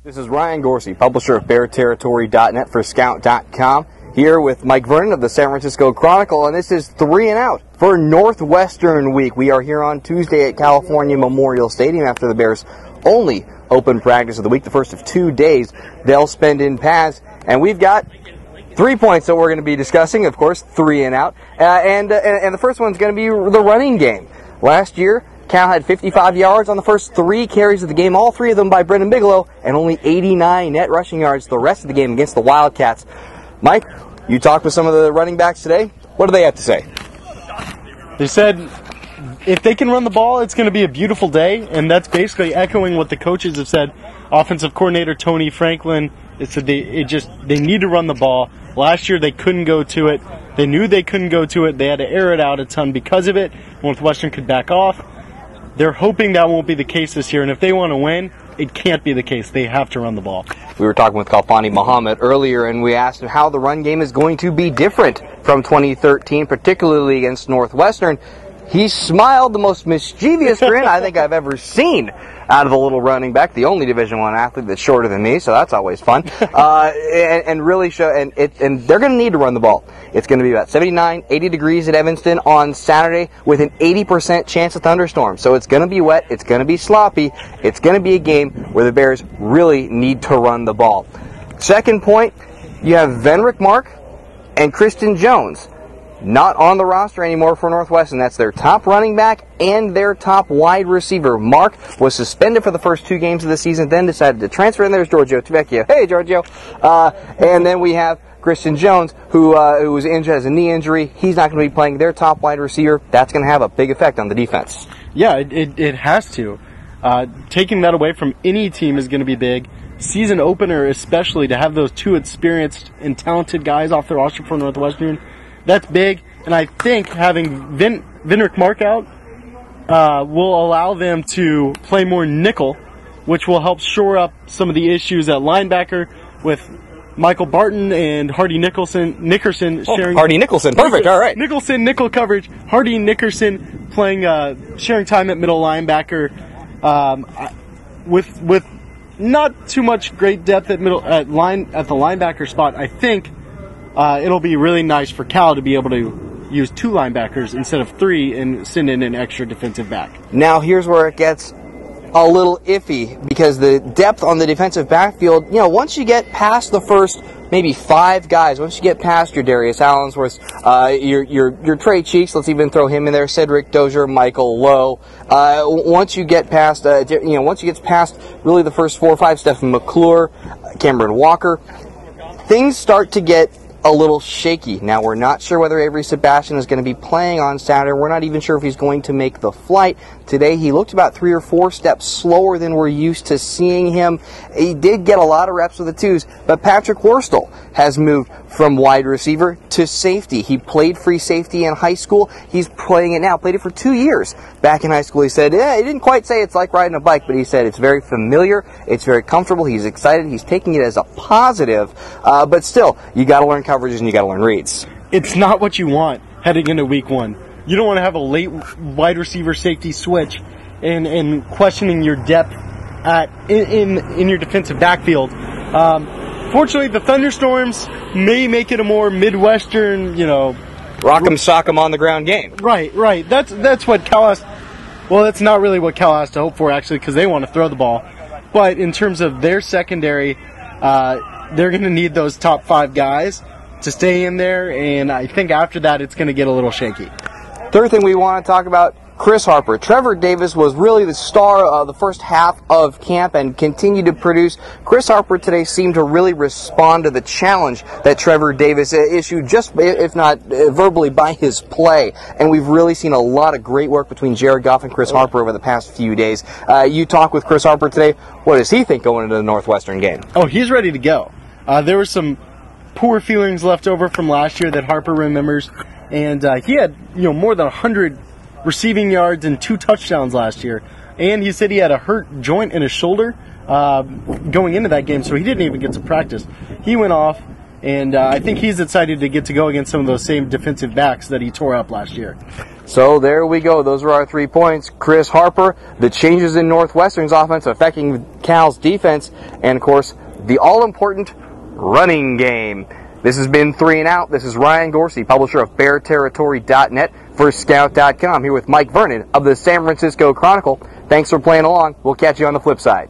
This is Ryan Gorcey, publisher of BearTerritory.net for Scout.com, here with Mike Vernon of the San Francisco Chronicle, and this is 3 and Out for Northwestern week. We are here on Tuesday at California Memorial Stadium after the Bears' only open practice of the week, the first of 2 days they'll spend in pads, and we've got 3 points that we're going to be discussing, of course, 3 and Out, and the first one's going to be the running game. Last year, Cal had 55 yards on the first 3 carries of the game, all 3 of them by Brendan Bigelow, and only 89 net rushing yards the rest of the game against the Wildcats. Mike, you talked with some of the running backs today. What do they have to say? They said if they can run the ball, it's going to be a beautiful day, and that's basically echoing what the coaches have said. Offensive coordinator Tony Franklin said they need to run the ball. Last year they couldn't go to it. They knew they couldn't go to it. They had to air it out a ton because of it. Northwestern could back off. They're hoping that won't be the case this year, and if they want to win, it can't be the case. They have to run the ball. We were talking with Kalfani Muhammad earlier, and we asked him how the run game is going to be different from 2013, particularly against Northwestern. He smiled the most mischievous grin I think I've ever seen out of the little running back, the only Division I athlete that's shorter than me, so that's always fun. And really show, and they're going to need to run the ball. It's going to be about 79, 80 degrees at Evanston on Saturday with an 80% chance of thunderstorms. So it's going to be wet, it's going to be sloppy, it's going to be a game where the Bears really need to run the ball. Second point, you have Venrick Mark and Kristen Jones. Not on the roster anymore for Northwestern. That's their top running back and their top wide receiver. Mark was suspended for the first 2 games of the season, then decided to transfer, and there's Giorgio Tavecchio. Hey, Giorgio. And then we have Kristen Jones, who was injured, has a knee injury. He's not going to be playing their top wide receiver. That's going to have a big effect on the defense. Yeah, it has to. Taking that away from any team is going to be big. Season opener, especially, to have those 2 experienced and talented guys off the roster for Northwestern, that's big, and I think having Venrick Mark out will allow them to play more nickel, which will help shore up some of the issues at linebacker with Michael Barton and Hardy Nickerson sharing. Hardy Nicholson, perfect. All right. Nicholson nickel coverage. Hardy Nickerson playing sharing time at middle linebacker, with not too much great depth at the linebacker spot. I think it'll be really nice for Cal to be able to use 2 linebackers instead of 3 and send in an extra defensive back. Now here's where it gets a little iffy, because the depth on the defensive backfield, once you get past the first maybe 5 guys, once you get past your Darius Allensworth, your Trey Cheeks, let's even throw him in there, Cedric Dozier, Michael Lowe, once you get past, once you get past really the first 4 or 5, Stephen McClure, Cameron Walker, things start to get a little shaky. Now, we're not sure whether Avery Sebastian is going to be playing on Saturday. We're not even sure if he's going to make the flight. Today, he looked about 3 or 4 steps slower than we're used to seeing him. He did get a lot of reps with the 2s, but Patrick Worstel has moved from wide receiver to safety. He played free safety in high school. He's playing it now. Played it for 2 years back in high school. He said, he didn't quite say it's like riding a bike, but he said it's very familiar, it's very comfortable, he's excited, he's taking it as a positive, but still, you got to learn coverages and you got to learn reads. It's not what you want heading into week 1. You don't want to have a late wide receiver safety switch and questioning your depth in your defensive backfield. Fortunately, the thunderstorms may make it a more Midwestern, rock'em sock'em on the ground game. Right. That's what Cal has. Well, that's not really what Cal has to hope for, actually, because they want to throw the ball. But in terms of their secondary, they're going to need those top 5 guys to stay in there, and I think after that it's going to get a little shaky. Third thing we want to talk about, Chris Harper. Trevor Davis was really the star of the first half of camp and continued to produce. Chris Harper today seemed to really respond to the challenge that Trevor Davis issued, just if not verbally, by his play. And we've really seen a lot of great work between Jared Goff and Chris Harper over the past few days. You talked with Chris Harper today. What does he think going into the Northwestern game? Oh, he's ready to go. There were some poor feelings left over from last year that Harper remembers, and he had more than 100 receiving yards and 2 touchdowns last year, and he said he had a hurt joint in his shoulder going into that game, so he didn't even get to practice. He went off, and I think he's excited to get to go against some of those same defensive backs that he tore up last year. So there we go. Those are our 3 points. Chris Harper, the changes in Northwestern's offense affecting Cal's defense, and of course, the all-important running game. This has been 3 and Out. This is Ryan Gorcey, publisher of BearTerritory.net for Scout.com, here with Mike Vernon of the San Francisco Chronicle. Thanks for playing along. We'll catch you on the flip side.